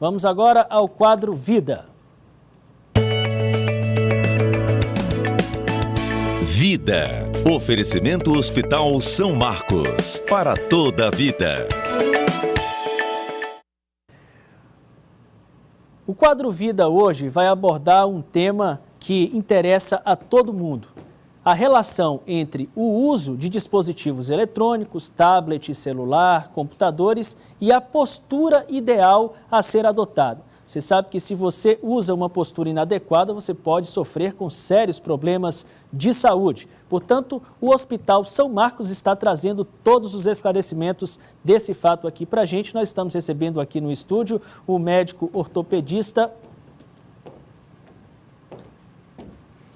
Vamos agora ao quadro Vida. Vida. Oferecimento Hospital São Marcos. Para toda a vida. O quadro Vida hoje vai abordar um tema que interessa a todo mundo. A relação entre o uso de dispositivos eletrônicos, tablet, celular, computadores e a postura ideal a ser adotada. Você sabe que se você usa uma postura inadequada, você pode sofrer com sérios problemas de saúde. Portanto, o Hospital São Marcos está trazendo todos os esclarecimentos desse fato aqui para a gente. Nós estamos recebendo aqui no estúdio o médico ortopedista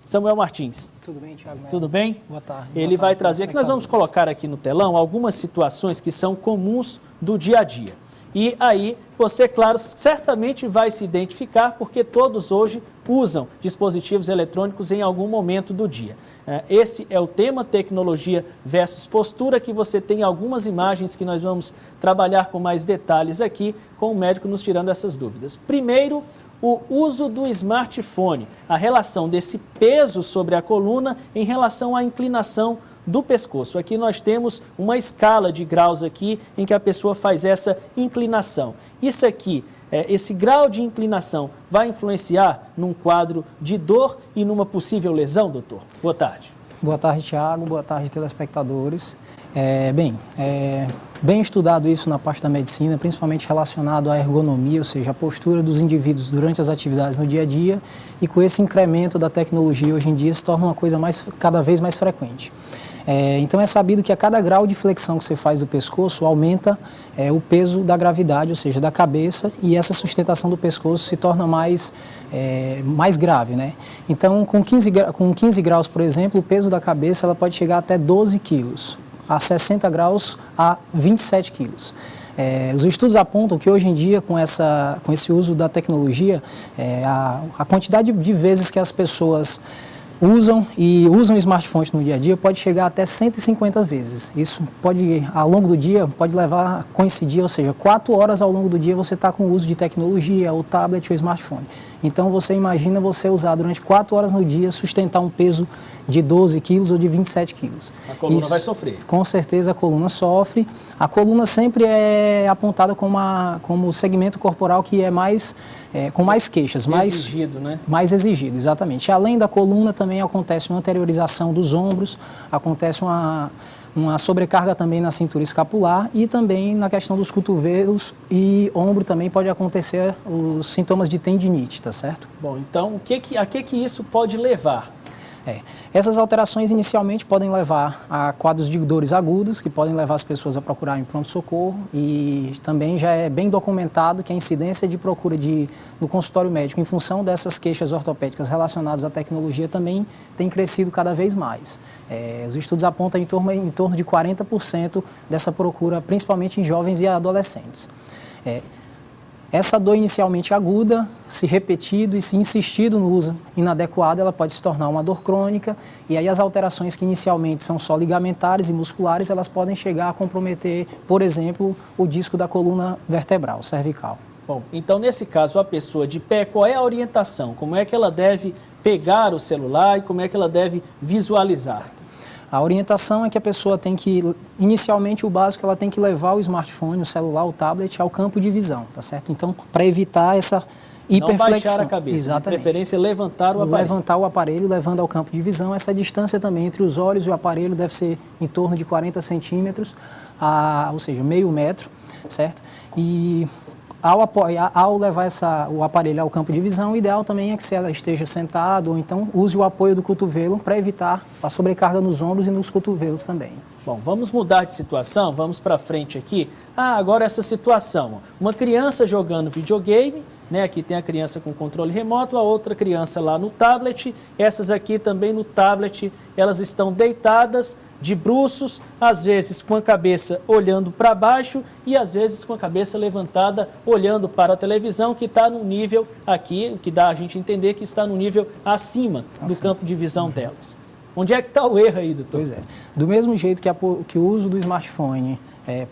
Samuel Martins. Tudo bem, Thiago? Tudo bem? Boa tarde. Ele vai trazer aqui, nós vamos colocar aqui no telão algumas situações que são comuns do dia a dia. E aí você, claro, certamente vai se identificar porque todos hoje usam dispositivos eletrônicos em algum momento do dia. Esse é o tema tecnologia versus postura, que você tem algumas imagens que nós vamos trabalhar com mais detalhes aqui, com o médico nos tirando essas dúvidas. Primeiro, o uso do smartphone, a relação desse peso sobre a coluna em relação à inclinação do pescoço. Aqui nós temos uma escala de graus aqui em que a pessoa faz essa inclinação. Isso aqui, esse grau de inclinação vai influenciar num quadro de dor e numa possível lesão, doutor? Boa tarde. Boa tarde, Thiago. Boa tarde, telespectadores. Bem estudado isso na parte da medicina, principalmente relacionado à ergonomia, ou seja, a postura dos indivíduos durante as atividades no dia a dia, e com esse incremento da tecnologia hoje em dia se torna uma coisa cada vez mais frequente. Então é sabido que a cada grau de flexão que você faz do pescoço aumenta o peso da gravidade, ou seja, da cabeça, e essa sustentação do pescoço se torna mais grave, né? Então com 15 graus, por exemplo, o peso da cabeça ela pode chegar até 12 quilos, a 60 graus a 27 quilos. Os estudos apontam que hoje em dia, com esse uso da tecnologia, a quantidade de vezes que as pessoas usam smartphones no dia a dia pode chegar até 150 vezes. Isso pode, ao longo do dia, pode levar a coincidir, ou seja, 4 horas ao longo do dia você está com o uso de tecnologia, o tablet ou o smartphone. Então você imagina você usar durante 4 horas no dia, sustentar um peso de 12 quilos ou de 27 quilos. A coluna vai sofrer. Com certeza a coluna sofre. A coluna sempre é apontada como o segmento corporal que é com mais queixas. Exigido, né? Mais exigido, exatamente. Além da coluna, também acontece uma anteriorização dos ombros, acontece uma sobrecarga também na cintura escapular e também na questão dos cotovelos e ombro também pode acontecer os sintomas de tendinite, tá certo? Bom, então a que isso pode levar? Essas alterações inicialmente podem levar a quadros de dores agudas, que podem levar as pessoas a procurarem pronto-socorro, e também já é bem documentado que a incidência de procura no consultório médico, em função dessas queixas ortopédicas relacionadas à tecnologia, também tem crescido cada vez mais. Os estudos apontam em torno de 40% dessa procura, principalmente em jovens e adolescentes. Essa dor inicialmente aguda, se repetido e se insistido no uso inadequado, ela pode se tornar uma dor crônica, e aí as alterações que inicialmente são só ligamentares e musculares, elas podem chegar a comprometer, por exemplo, o disco da coluna vertebral, cervical. Bom, então nesse caso, a pessoa de pé, qual é a orientação? Como é que ela deve pegar o celular e como é que ela deve visualizar? Certo. A orientação é que a pessoa tem que, inicialmente o básico, ela tem que levar o smartphone, o celular, o tablet ao campo de visão, tá certo? Então, para evitar essa hiperflexão. Não baixar a cabeça, exatamente. De preferência levantar o aparelho. Levantar o aparelho, levando ao campo de visão. Essa distância também entre os olhos e o aparelho deve ser em torno de 40 centímetros, ou seja, meio metro, certo? E ao levar o aparelho ao campo de visão, o ideal também é que se ela esteja sentada ou então use o apoio do cotovelo para evitar a sobrecarga nos ombros e nos cotovelos também. Bom, vamos mudar de situação, vamos para frente aqui. Agora essa situação, uma criança jogando videogame, né? Aqui tem a criança com controle remoto, a outra criança lá no tablet, essas aqui também no tablet, elas estão deitadas, de bruços, às vezes com a cabeça olhando para baixo e às vezes com a cabeça levantada olhando para a televisão, que está num nível aqui, o que dá a gente entender que está no nível acima do campo de visão delas. Onde é que está o erro aí, doutor? Pois é. Do mesmo jeito que o uso do smartphone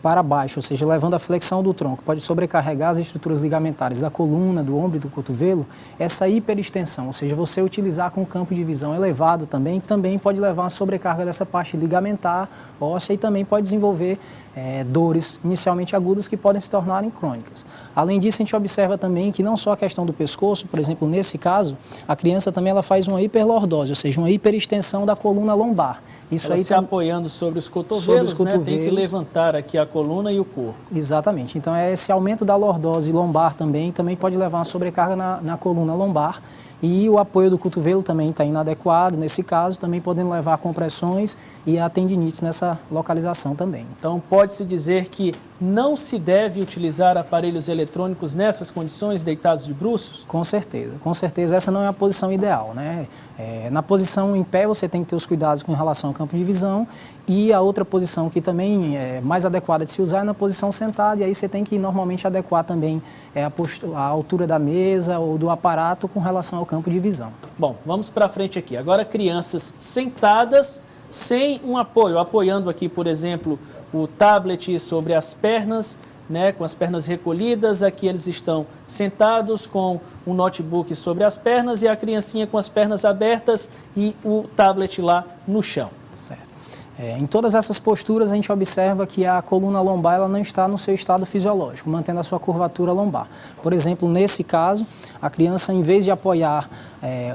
para baixo, ou seja, levando a flexão do tronco, pode sobrecarregar as estruturas ligamentares da coluna, do ombro e do cotovelo, essa hiperextensão, ou seja, você utilizar com campo de visão elevado também pode levar a sobrecarga dessa parte ligamentar, óssea, e também pode desenvolver dores inicialmente agudas que podem se tornarem crônicas. Além disso, a gente observa também que não só a questão do pescoço, por exemplo, nesse caso, a criança também ela faz uma hiperlordose, ou seja, uma hiperextensão da coluna lombar. Isso ela aí se apoiando sobre os cotovelos, né? Tem que levantar aqui a coluna e o corpo. Exatamente. Então, esse aumento da lordose lombar também pode levar a uma sobrecarga na coluna lombar. E o apoio do cotovelo também está inadequado, nesse caso, também podendo levar a compressões e a tendinites nessa localização também. Então, pode-se dizer que não se deve utilizar aparelhos eletrônicos nessas condições, deitados de bruços? Com certeza, essa não é a posição ideal, né? Na posição em pé, você tem que ter os cuidados com relação ao campo de visão, e a outra posição que também é mais adequada de se usar é na posição sentada, e aí você tem que normalmente adequar também a altura da mesa ou do aparato com relação ao campo de visão. Bom, vamos para frente aqui. Agora, crianças sentadas sem um apoio, apoiando aqui, por exemplo, o tablet sobre as pernas, né, com as pernas recolhidas. Aqui eles estão sentados com o notebook sobre as pernas e a criancinha com as pernas abertas e o tablet lá no chão. Certo. Em todas essas posturas, a gente observa que a coluna lombar ela não está no seu estado fisiológico, mantendo a sua curvatura lombar. Por exemplo, nesse caso, a criança, em vez de apoiar,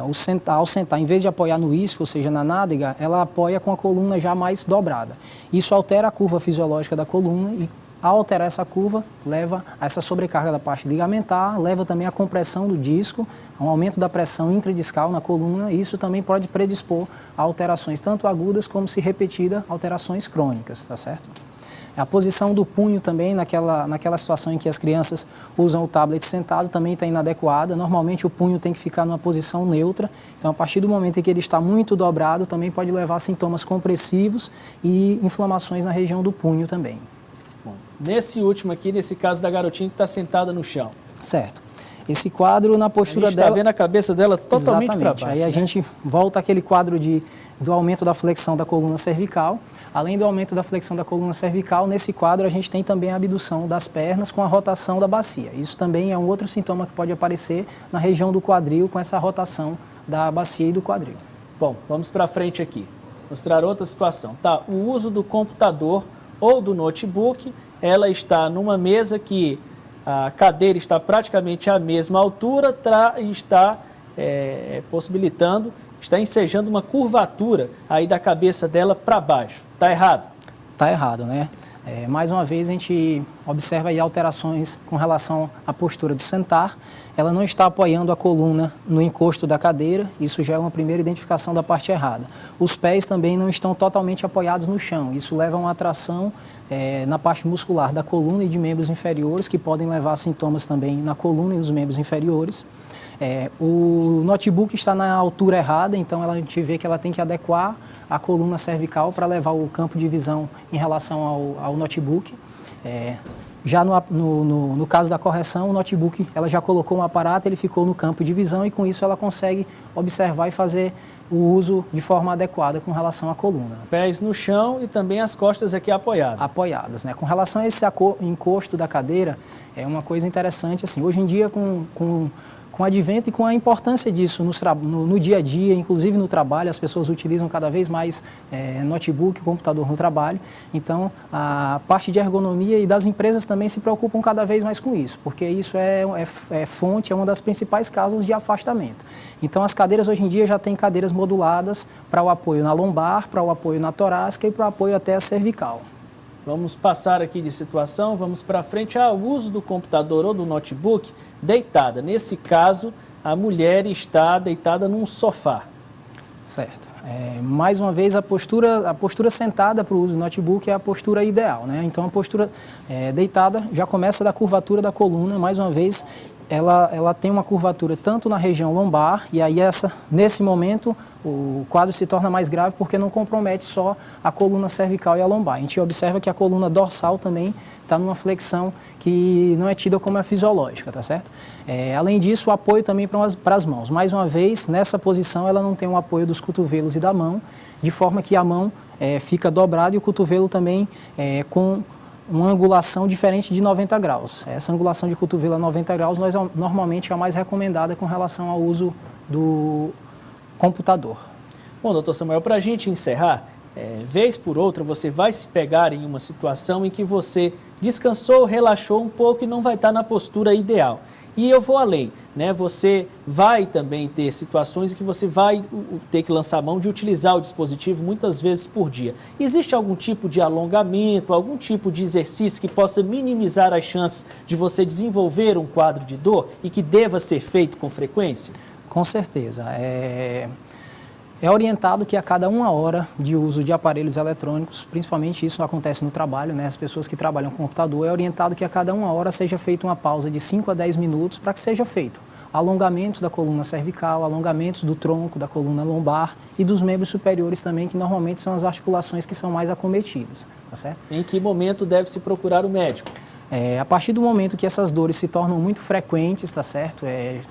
ao sentar, em vez de apoiar no isco, ou seja, na nádega, ela apoia com a coluna já mais dobrada. Isso altera a curva fisiológica da coluna e, ao alterar essa curva, leva a essa sobrecarga da parte ligamentar, leva também a compressão do disco, a um aumento da pressão intradiscal na coluna, e isso também pode predispor a alterações tanto agudas como, se repetida, alterações crônicas, tá certo? A posição do punho também, naquela situação em que as crianças usam o tablet sentado, também está inadequada. Normalmente o punho tem que ficar numa posição neutra, então a partir do momento em que ele está muito dobrado, também pode levar a sintomas compressivos e inflamações na região do punho também. Nesse último aqui, nesse caso da garotinha que está sentada no chão. Certo. Esse quadro, na postura dela... A gente está vendo a cabeça dela totalmente para baixo. Aí a gente volta àquele quadro do aumento da flexão da coluna cervical. Além do aumento da flexão da coluna cervical, nesse quadro a gente tem também a abdução das pernas com a rotação da bacia. Isso também é um outro sintoma que pode aparecer na região do quadril, com essa rotação da bacia e do quadril. Bom, vamos para frente aqui. Mostrar outra situação. Tá, o uso do computador ou do notebook, ela está numa mesa que a cadeira está praticamente à mesma altura e está está ensejando uma curvatura aí da cabeça dela para baixo. Está errado? Está errado, né? Mais uma vez a gente observa aí alterações com relação à postura do sentar. Ela não está apoiando a coluna no encosto da cadeira, isso já é uma primeira identificação da parte errada. Os pés também não estão totalmente apoiados no chão, isso leva a uma atração na parte muscular da coluna e de membros inferiores, que podem levar a sintomas também na coluna e nos membros inferiores. O notebook está na altura errada, então a gente vê que ela tem que adequar a coluna cervical para levar o campo de visão em relação ao notebook. Já no caso da correção, o notebook, ela já colocou um aparato, ele ficou no campo de visão e com isso ela consegue observar e fazer o uso de forma adequada com relação à coluna. Pés no chão e também as costas aqui apoiadas. Apoiadas, né? Com relação a esse encosto da cadeira, é uma coisa interessante, assim, hoje em dia com o advento e com a importância disso no dia a dia, inclusive no trabalho, as pessoas utilizam cada vez mais notebook, computador no trabalho. Então, a parte de ergonomia e das empresas também se preocupam cada vez mais com isso, porque isso é uma das principais causas de afastamento. Então, as cadeiras hoje em dia já têm cadeiras moduladas para o apoio na lombar, para o apoio na torácica e para o apoio até a cervical. Vamos passar aqui de situação, vamos para frente ao uso do computador ou do notebook deitada. Nesse caso, a mulher está deitada num sofá. Certo. Mais uma vez, a postura sentada para o uso do notebook é a postura ideal, né? Então, a postura deitada já começa da curvatura da coluna, mais uma vez, ela tem uma curvatura tanto na região lombar, e aí nesse momento o quadro se torna mais grave porque não compromete só a coluna cervical e a lombar. A gente observa que a coluna dorsal também está numa flexão que não é tida como a fisiológica, tá certo? Além disso, o apoio também para as mãos. Mais uma vez, nessa posição ela não tem o apoio dos cotovelos e da mão, de forma que a mão fica dobrada e o cotovelo também com uma angulação diferente de 90 graus. Essa angulação de cotovelo a 90 graus normalmente é a mais recomendada com relação ao uso do computador. Bom, doutor Samuel, para a gente encerrar, vez por outra você vai se pegar em uma situação em que você descansou, relaxou um pouco e não vai estar na postura ideal. E eu vou além, né? Você vai também ter situações em que você vai ter que lançar mão de utilizar o dispositivo muitas vezes por dia. Existe algum tipo de alongamento, algum tipo de exercício que possa minimizar as chances de você desenvolver um quadro de dor e que deva ser feito com frequência? Com certeza. É orientado que a cada 1 hora de uso de aparelhos eletrônicos, principalmente isso acontece no trabalho, né? As pessoas que trabalham com computador, é orientado que a cada 1 hora seja feita uma pausa de 5 a 10 minutos para que seja feito alongamentos da coluna cervical, alongamentos do tronco, da coluna lombar e dos membros superiores também, que normalmente são as articulações que são mais acometidas, tá certo? Em que momento deve-se procurar o médico? A partir do momento que essas dores se tornam muito frequentes, tá certo?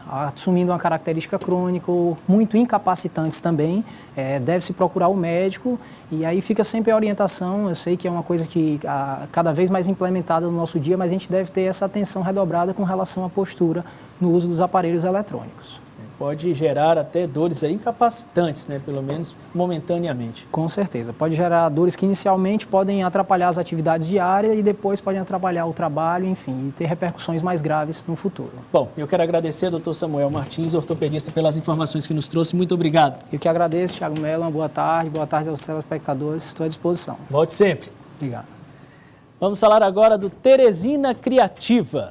Assumindo uma característica crônica ou muito incapacitantes também, deve-se procurar o médico e aí fica sempre a orientação. Eu sei que é uma coisa que cada vez mais implementada no nosso dia, mas a gente deve ter essa atenção redobrada com relação à postura no uso dos aparelhos eletrônicos. Pode gerar até dores incapacitantes, né? Pelo menos momentaneamente. Com certeza. Pode gerar dores que inicialmente podem atrapalhar as atividades diárias e depois podem atrapalhar o trabalho, enfim, e ter repercussões mais graves no futuro. Bom, eu quero agradecer ao doutor Samuel Martins, ortopedista, pelas informações que nos trouxe. Muito obrigado. Eu que agradeço, Thiago Mello. Uma boa tarde aos telespectadores. Estou à disposição. Volte sempre. Obrigado. Vamos falar agora do Teresina Criativa.